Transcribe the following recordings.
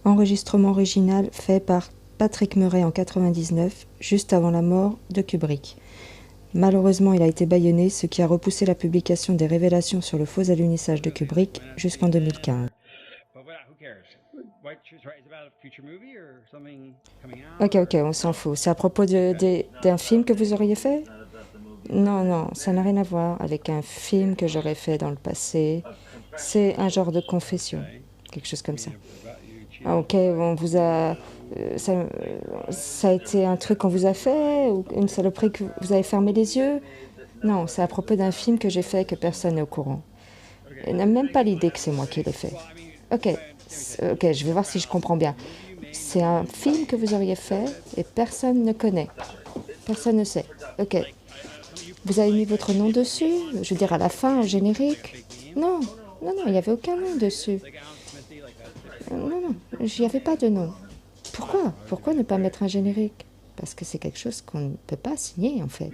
Enregistrement original fait par Patrick Murray en 99, juste avant la mort de Kubrick. Malheureusement, il a été bâillonné, ce qui a repoussé la publication des révélations sur le faux alunissage de Kubrick jusqu'en 2015. Ok, on s'en fout. C'est à propos d'un film que vous auriez fait? Non, non, ça n'a rien à voir avec un film que j'aurais fait dans le passé. C'est un genre de confession, quelque chose comme ça. Ah, ok, on vous a... ça a été un truc qu'on vous a fait? Ou une saloperie que vous avez fermé les yeux? Non, c'est à propos d'un film que j'ai fait que personne n'est au courant. Elle n'a même pas l'idée que c'est moi qui l'ai fait. Ok, ok, je vais voir si je comprends bien. C'est un film que vous auriez fait et personne ne connaît. Personne ne sait. Ok. Vous avez mis votre nom dessus? Je veux dire, à la fin, un générique? Non, non, non, il n'y avait aucun nom dessus. Non, non, j'y avais pas de nom. Pourquoi? Pourquoi ne pas mettre un générique? Parce que c'est quelque chose qu'on ne peut pas signer, en fait.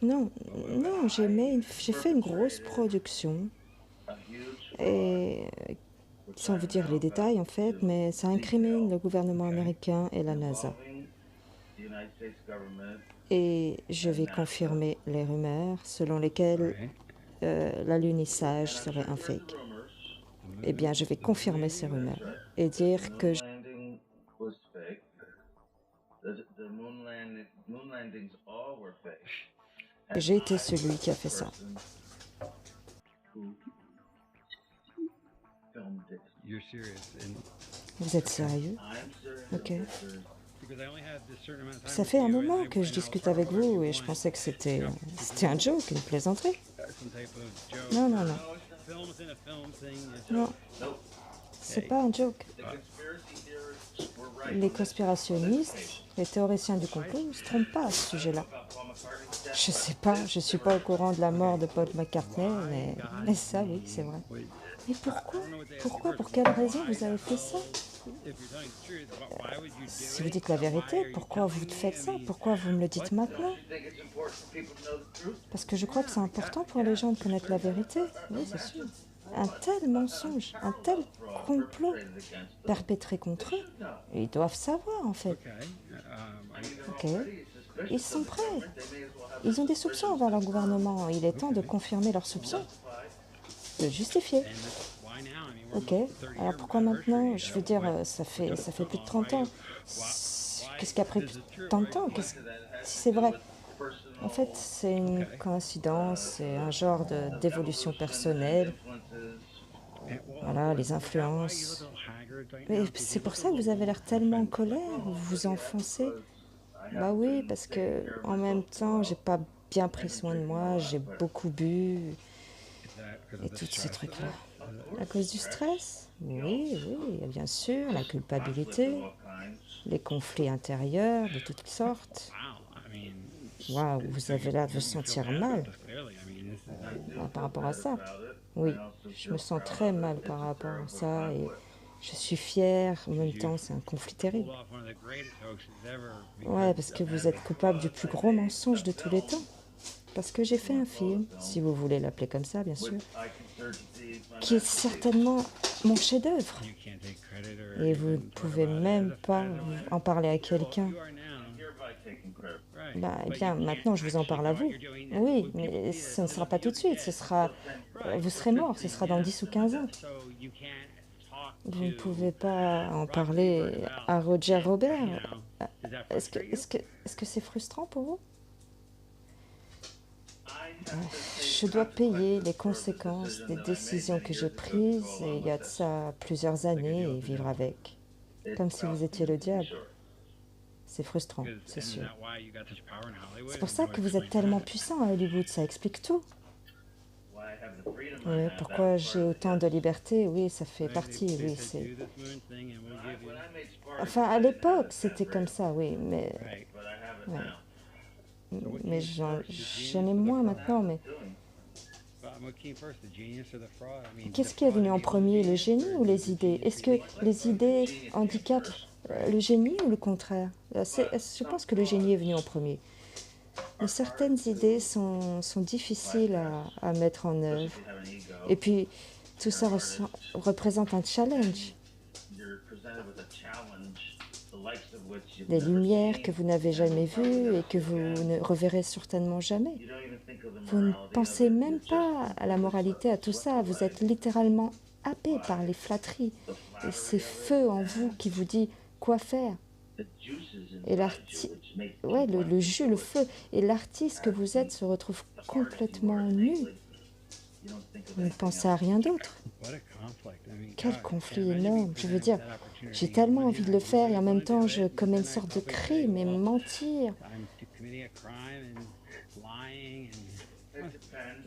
Non, non, j'ai fait une grosse production. Et sans vous dire les détails, en fait, mais ça incrimine le gouvernement américain et la NASA. Et je vais confirmer les rumeurs selon lesquelles l'alunissage serait un fake. Eh bien, je vais confirmer ces rumeurs et dire que j'ai été celui qui a fait ça. Vous êtes sérieux? Ok. Ça fait un moment que je discute avec vous et je pensais que c'était un joke, une plaisanterie. Non, non, non. Non, c'est pas un joke. Les conspirationnistes, les théoriciens du complot ne se trompent pas à ce sujet-là. Je sais pas, je suis pas au courant de la mort de Paul McCartney, mais ça, oui, c'est vrai. Mais pourquoi? Pourquoi? Pour quelle raison vous avez fait ça? Si vous dites la vérité, pourquoi vous faites ça? Pourquoi vous me le dites maintenant? Parce que je crois que c'est important pour les gens de connaître la vérité. Oui, c'est sûr. Un tel mensonge, un tel complot perpétré contre eux, ils doivent savoir en fait. Ok. Ils sont prêts. Ils ont des soupçons envers leur gouvernement. Il est temps de confirmer leurs soupçons, de justifier. Ok. Alors pourquoi maintenant? Je veux dire, ça fait plus de 30 ans. Qu'est-ce qui a pris tant de temps? Si c'est vrai? En fait, c'est une coïncidence, c'est un genre d'évolution personnelle. Voilà, les influences. Mais c'est pour ça que vous avez l'air tellement en colère, vous vous enfoncez. Bah oui, parce que en même temps, j'ai pas bien pris soin de moi, j'ai beaucoup bu et tous ces trucs-là. À cause du stress? Oui, oui, bien sûr, la culpabilité, les conflits intérieurs de toutes sortes. Waouh, vous avez l'air de vous sentir mal par rapport à ça. Oui, je me sens très mal par rapport à ça et je suis fière. En même temps, c'est un conflit terrible. Ouais, parce que vous êtes coupable du plus gros mensonge de tous les temps. Parce que j'ai fait un film, si vous voulez l'appeler comme ça, bien sûr, qui est certainement mon chef-d'œuvre. Et vous ne pouvez même pas en parler à quelqu'un. Bah, eh bien, maintenant, je vous en parle à vous. Oui, mais ce ne sera pas tout de suite. Vous serez mort. Ce sera dans 10 ou 15 ans. Vous ne pouvez pas en parler à Roger Robert. Est-ce que c'est frustrant pour vous? Je dois payer les conséquences des décisions que j'ai prises et il y a de ça plusieurs années et vivre avec. Comme si vous étiez le diable. C'est frustrant, c'est sûr. C'est pour ça que vous êtes tellement puissant à Hollywood, ça explique tout. Oui, pourquoi j'ai autant de liberté, oui, ça fait partie, oui, c'est... Enfin, à l'époque, c'était comme ça, oui, mais... Ouais. Mais j'en ai moins maintenant, mais... Qu'est-ce qui est venu en premier, le génie ou les idées? Est-ce que les idées handicapent le génie ou le contraire? Je pense que le génie est venu en premier. Mais certaines idées sont difficiles à mettre en œuvre. Et puis, tout ça représente un challenge. Des lumières que vous n'avez jamais vues et que vous ne reverrez certainement jamais. Vous ne pensez même pas à la moralité, à tout ça. Vous êtes littéralement happé par les flatteries et ces feux en vous qui vous dit quoi faire. Et le jus, le feu. Et l'artiste que vous êtes se retrouve complètement nu. Vous ne pensez à rien d'autre. Quel conflit énorme. Je veux dire, j'ai tellement envie de le faire et en même temps, je commets une sorte de crime et mentir.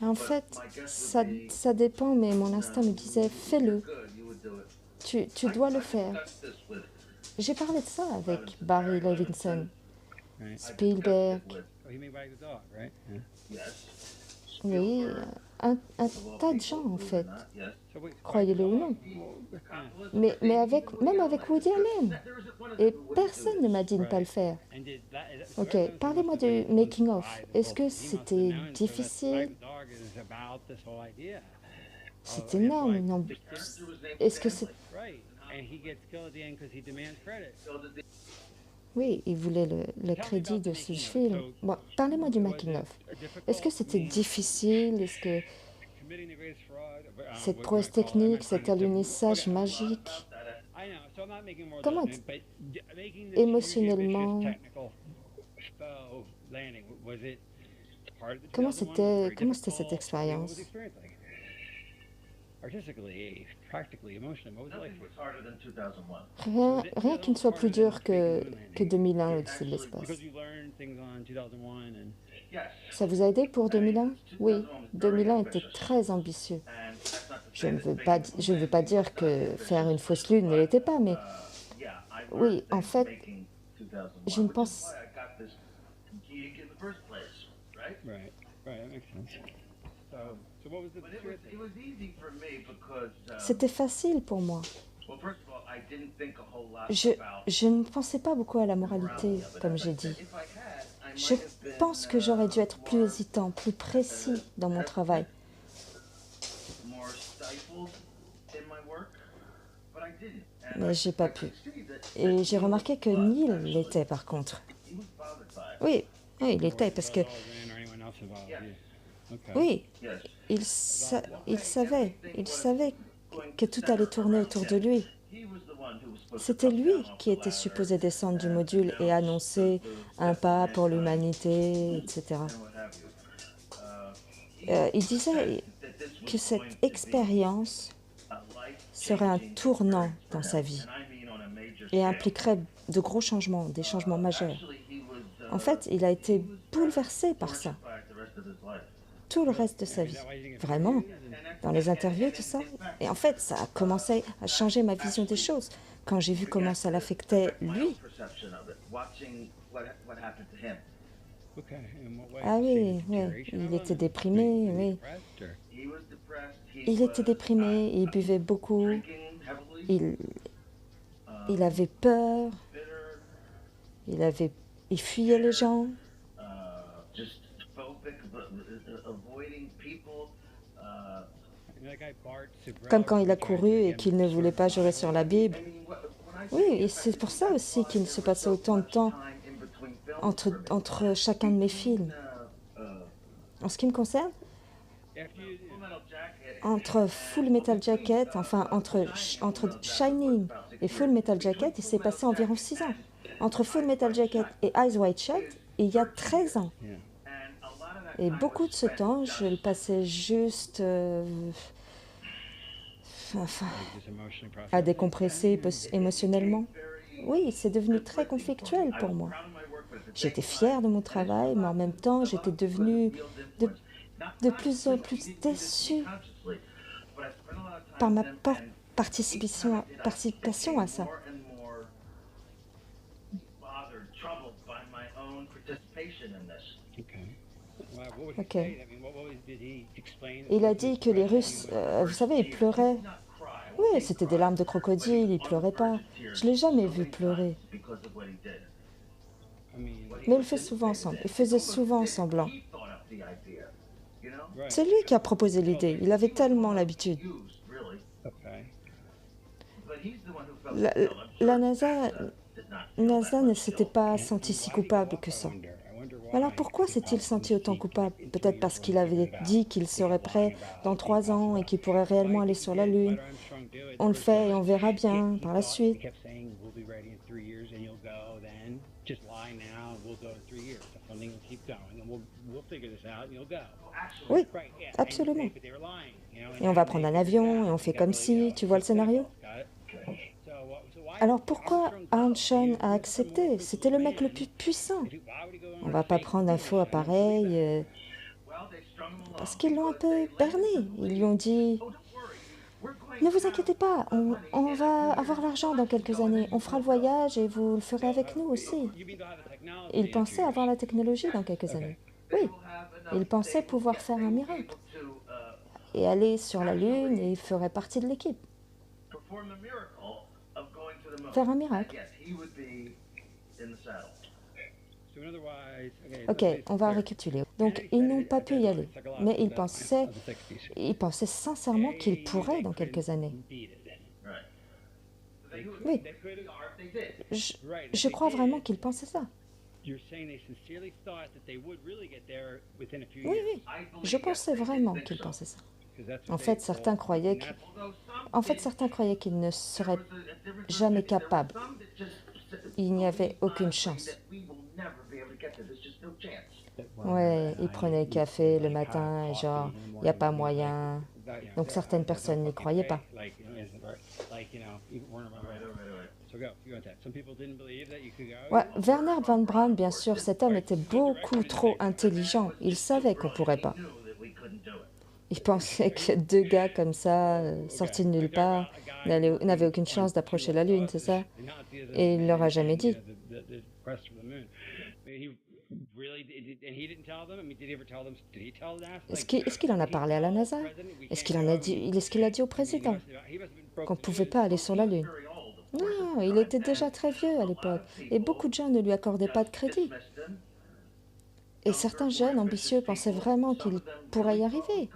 En fait, ça dépend, mais mon instinct me disait, fais-le. Tu dois le faire. J'ai parlé de ça avec Barry Levinson, Spielberg. Oui, un tas de gens en fait, croyez-le ou non. Mais même avec Woody Allen. Et personne ne m'a dit de ne pas le faire. Ok, parlez-moi du making-of. Est-ce que c'était difficile? C'est énorme. Non. Est-ce que c'est... Oui, il voulait le crédit de ce film. Bon, parlez-moi du making-of. Est-ce que c'était difficile? Est-ce que cette prouesse technique, cet alunissage magique, comment émotionnellement, comment c'était cette expérience? Rien qui ne soit plus dur que 2001, l'Odyssée de l'espace. Ça vous a aidé pour 2001? Oui, 2001 était très ambitieux. Je ne veux pas dire que faire une fausse lune ne l'était pas, mais oui, en fait, je ne pense... C'était facile pour moi. Je ne pensais pas beaucoup à la moralité, comme j'ai dit. Je pense que j'aurais dû être plus hésitant, plus précis dans mon travail. Mais j'ai pas pu. Et j'ai remarqué que Neil l'était par contre. Oui, il était parce que... Oui, il savait que tout allait tourner autour de lui. C'était lui qui était supposé descendre du module et annoncer un pas pour l'humanité, etc. Il disait que cette expérience serait un tournant dans sa vie et impliquerait de gros changements, des changements majeurs. En fait, il a été bouleversé par ça, tout le reste de sa vie. Vraiment, dans les interviews, tout ça. Et en fait, ça a commencé à changer ma vision des choses quand j'ai vu comment ça l'affectait lui. Ah oui, il était déprimé, oui. Il était déprimé, il buvait beaucoup, il avait peur, il fuyait les gens. Comme quand il a couru et qu'il ne voulait pas jouer sur la Bible. Oui, et c'est pour ça aussi qu'il se passait autant de temps entre chacun de mes films. En ce qui me concerne, entre Full Metal Jacket, enfin entre Shining et Full Metal Jacket, il s'est passé environ 6 ans. Entre Full Metal Jacket et Eyes Wide Shut, il y a 13 ans. Et beaucoup de ce temps, je le passais juste à décompresser émotionnellement. Oui, c'est devenu très conflictuel pour moi. J'étais fière de mon travail, mais en même temps, j'étais devenue de plus en plus déçue par ma participation à ça. Ok. Il a dit que les Russes, vous savez, ils pleuraient. Oui, c'était des larmes de crocodile, ils pleuraient pas. Je l'ai jamais vu pleurer. Mais il le fait souvent semblant. Il faisait souvent semblant. C'est lui qui a proposé l'idée. Il avait tellement l'habitude. La, la NASA ne s'était pas senti si coupable que ça. Alors pourquoi s'est-il senti autant coupable? Peut-être parce qu'il avait dit qu'il serait prêt dans 3 ans et qu'il pourrait réellement aller sur la Lune. On le fait et on verra bien par la suite. Oui, absolument. Et on va prendre un avion et on fait comme si, tu vois le scénario? Alors pourquoi Armstrong a accepté? C'était le mec le plus puissant. On va pas prendre un faux appareil parce qu'ils l'ont un peu berné. Ils lui ont dit, ne vous inquiétez pas, on va avoir l'argent dans quelques années. On fera le voyage et vous le ferez avec nous aussi. Il pensait avoir la technologie dans quelques années. Oui, il pensait pouvoir faire un miracle et aller sur la Lune et il ferait partie de l'équipe. Faire un miracle. Ok, on va récapituler. Donc, ils n'ont pas pu y aller, mais ils pensaient sincèrement qu'ils pourraient dans quelques années. Oui, je crois vraiment qu'ils pensaient ça. Oui, oui, je pensais vraiment qu'ils pensaient ça. En fait, certains croyaient qu'ils ne seraient jamais capables. Il n'y avait aucune chance. Ouais, ils prenaient le café le matin et genre, il n'y a pas moyen. Donc certaines personnes n'y croyaient pas. Ouais, Werner von Braun, bien sûr, cet homme était beaucoup trop intelligent. Il savait qu'on ne pourrait pas. Il pensait que 2 gars comme ça, sortis de nulle part, n'avaient aucune chance d'approcher la Lune, c'est ça? Et il ne leur a jamais dit. Est-ce qu'il en a parlé à la NASA? Est-ce qu'il a dit au président qu'on ne pouvait pas aller sur la Lune? Non, il était déjà très vieux à l'époque et beaucoup de gens ne lui accordaient pas de crédit. Et certains jeunes ambitieux pensaient vraiment qu'ils pourraient y arriver.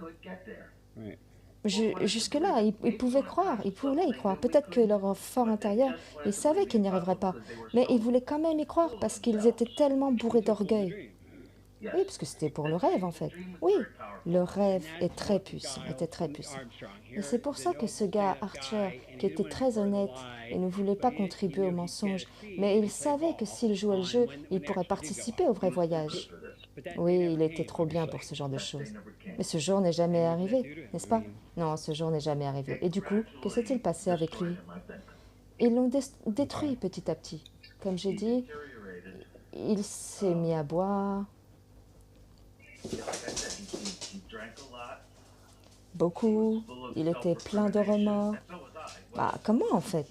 Jusque-là, ils pouvaient croire, ils voulaient y croire. Peut-être que leur fort intérieur, ils savaient qu'ils n'y arriveraient pas. Mais ils voulaient quand même y croire parce qu'ils étaient tellement bourrés d'orgueil. Oui, parce que c'était pour le rêve, en fait. Oui, le rêve était très puissant. Et c'est pour ça que ce gars, Archer, qui était très honnête et ne voulait pas contribuer au mensonge, mais il savait que s'il jouait le jeu, il pourrait participer au vrai voyage. Oui, il était trop bien pour ce genre de choses. Mais ce jour n'est jamais arrivé, n'est-ce pas? Non, ce jour n'est jamais arrivé. Et du coup, que s'est-il passé avec lui? Ils l'ont détruit petit à petit. Comme j'ai dit, il s'est mis à boire. Beaucoup. Il était plein de remords. Bah, comment en fait?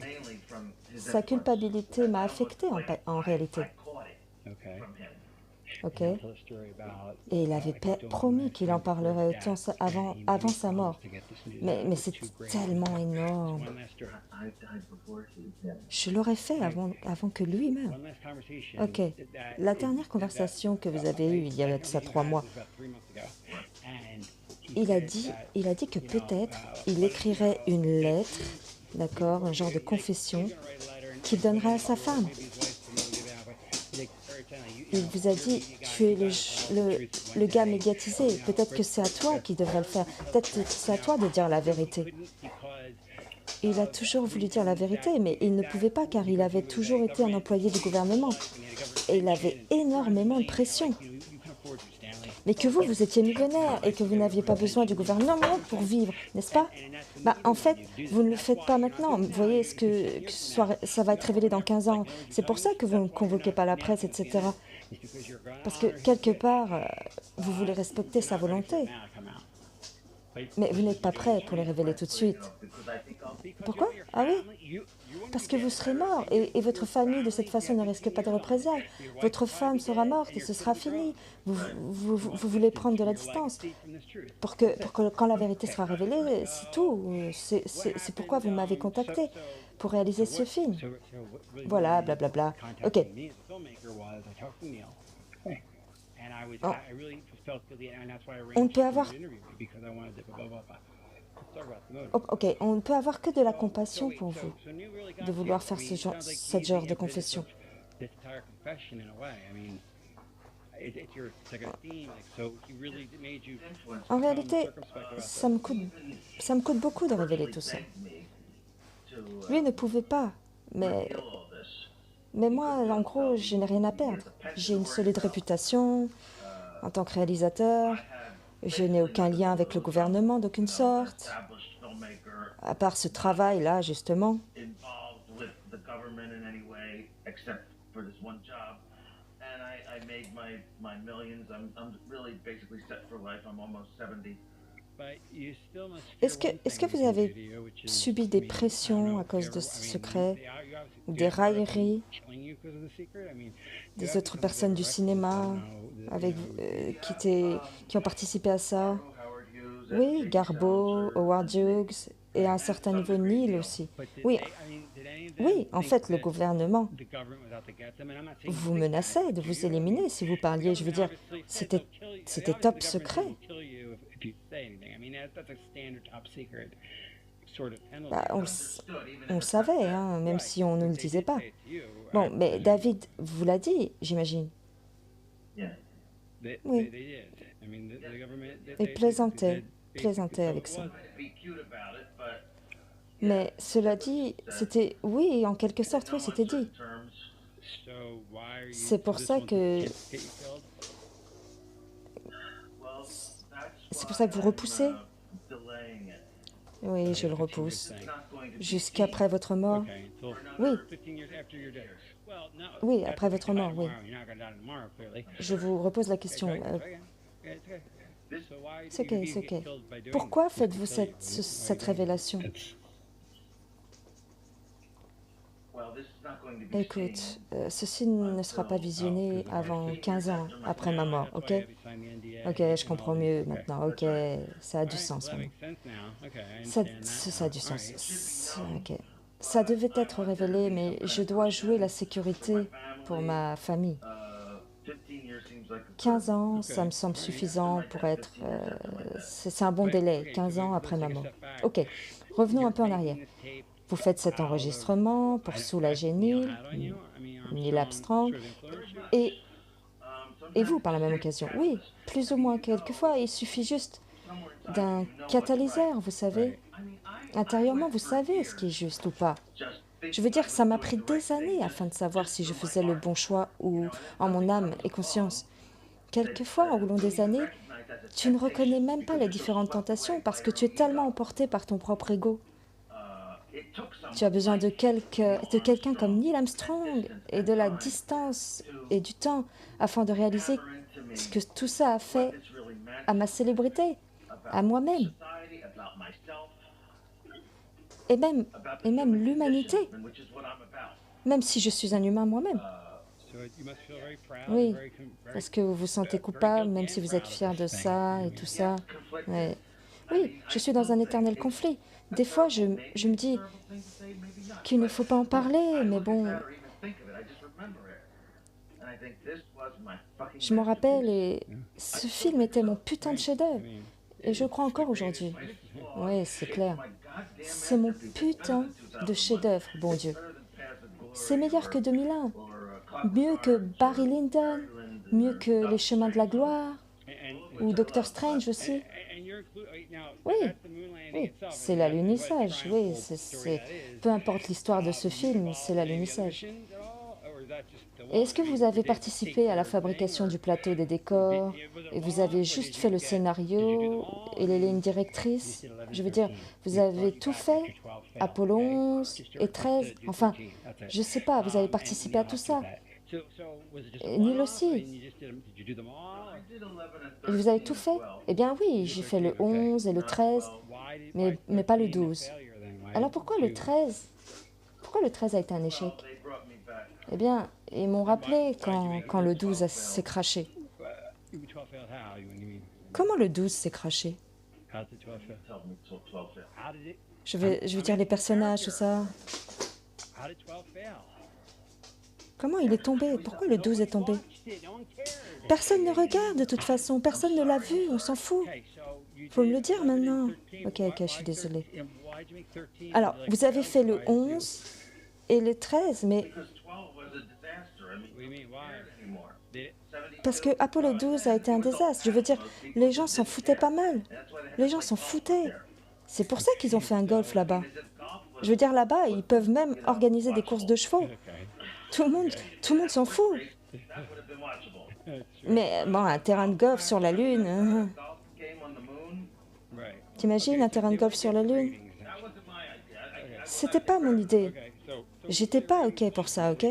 Sa culpabilité m'a affecté en réalité. Ok. Et il avait promis qu'il en parlerait avant sa mort. Mais c'est tellement énorme. Je l'aurais fait avant que lui meure. Ok. La dernière conversation que vous avez eue il y a de ça 3 mois, il a dit que peut-être il écrirait une lettre, d'accord, un genre de confession, qu'il donnerait à sa femme. Il vous a dit, tu es le gars médiatisé, peut-être que c'est à toi qui devrait le faire, peut-être que c'est à toi de dire la vérité. Il a toujours voulu dire la vérité, mais il ne pouvait pas car il avait toujours été un employé du gouvernement. Et il avait énormément de pression. Mais que vous étiez millionnaire et que vous n'aviez pas besoin du gouvernement pour vivre, n'est-ce pas? Bah, en fait, vous ne le faites pas maintenant. Vous voyez, ça va être révélé dans 15 ans. C'est pour ça que vous ne convoquez pas la presse, etc. Parce que, quelque part, vous voulez respecter sa volonté. Mais vous n'êtes pas prêt pour les révéler tout de suite. Pourquoi? Ah oui? Parce que vous serez mort et votre famille, de cette façon, ne risque pas de représailles. Votre femme sera morte et ce sera fini. Vous voulez prendre de la distance pour que quand la vérité sera révélée, c'est tout. C'est pourquoi vous m'avez contacté, pour réaliser ce film. Voilà, blablabla. Ok. On, on ne peut avoir... Ok, on ne peut avoir que de la compassion pour vous, de vouloir faire ce genre de confession. En réalité, ça me coûte beaucoup de révéler tout ça. Lui ne pouvait pas, mais moi, en gros, je n'ai rien à perdre. J'ai une solide réputation en tant que réalisateur. Je n'ai aucun lien avec le gouvernement d'aucune sorte, à part ce travail-là, justement. Est-ce que vous avez subi des pressions à cause de ce secret, ou des railleries des autres personnes du cinéma avec, qui ont participé à ça? Oui, Garbo, Howard Hughes et à un certain niveau Neil aussi. Oui, oui, en fait, le gouvernement vous menaçait de vous éliminer si vous parliez. Je veux dire, c'était top secret. Bah, on le savait, hein, même si on ne le disait pas. Bon, mais David vous l'a dit, j'imagine. Oui, il plaisantait avec ça. Mais cela dit, c'était, oui, en quelque sorte, oui, c'était dit. C'est pour ça que vous repoussez. Oui, je le repousse. Jusqu'après votre mort. Oui. Oui, après votre mort, oui. Je vous repose la question. C'est ok. Pourquoi faites-vous cette révélation? Écoute, ceci ne sera pas visionné avant 15 ans après ma mort, ok? Ok, je comprends mieux maintenant, ok, ça a du sens maintenant. Ça a du sens, ok. Ça devait être révélé, mais je dois jouer la sécurité pour ma famille. 15 ans, ça me semble suffisant pour être... c'est un bon délai, 15 ans après ma mort. Ok, revenons un peu en arrière. Vous faites cet enregistrement pour soulager Neil Armstrong, et vous, par la même occasion. Oui, plus ou moins quelquefois, il suffit juste d'un catalyseur, vous savez. Intérieurement, vous savez ce qui est juste ou pas. Je veux dire, ça m'a pris des années afin de savoir si je faisais le bon choix ou en mon âme et conscience. Quelquefois, au long des années, tu ne reconnais même pas les différentes tentations parce que tu es tellement emporté par ton propre ego. Tu as besoin de quelqu'un comme Neil Armstrong et de la distance et du temps afin de réaliser ce que tout ça a fait à ma célébrité, à moi-même, et même l'humanité, même si je suis un humain moi-même. Oui, est-ce que vous vous sentez coupable, même si vous êtes fier de ça et tout ça? Ouais. Oui, je suis dans un éternel conflit. Des fois, je me dis qu'il ne faut pas en parler, mais bon, je m'en rappelle et ce film était mon putain de chef-d'œuvre. Et je crois encore aujourd'hui. Oui, c'est clair. C'est mon putain de chef-d'œuvre, bon Dieu. C'est meilleur que 2001, mieux que Barry Lyndon, mieux que Les Chemins de la Gloire, ou Doctor Strange aussi. Oui, oui, c'est l'alunissage, oui, peu importe l'histoire de ce film, c'est l'alunissage. Et est-ce que vous avez participé à la fabrication du plateau des décors et vous avez juste fait le scénario et les lignes directrices? Je veux dire, vous avez tout fait? Apollo 11 et 13? Enfin, je sais pas, vous avez participé à tout ça? Et Neil aussi. Et vous avez tout fait? Eh bien oui, j'ai fait le 11 et le 13, mais pas le 12. Alors pourquoi le 13? Pourquoi le 13 a été un échec? Eh bien, ils m'ont rappelé quand le 12 s'est craché. Comment le 12 s'est craché? Je veux dire les personnages, tout ça. Comment il est tombé? Pourquoi le 12 est tombé? Personne ne regarde de toute façon, personne ne l'a vu, on s'en fout. Faut me le dire maintenant. Ok, je suis désolée. Alors, vous avez fait le 11 et le 13, mais... Parce que Apollo 12 a été un désastre. Je veux dire, les gens s'en foutaient pas mal. Les gens s'en foutaient. C'est pour ça qu'ils ont fait un golf là-bas. Je veux dire, là-bas, ils peuvent même organiser des courses de chevaux. Tout le monde s'en fout. Mais bon, un terrain de golf sur la Lune... T'imagines un terrain de golf sur la Lune? C'était pas mon idée. J'étais pas OK pour ça, OK?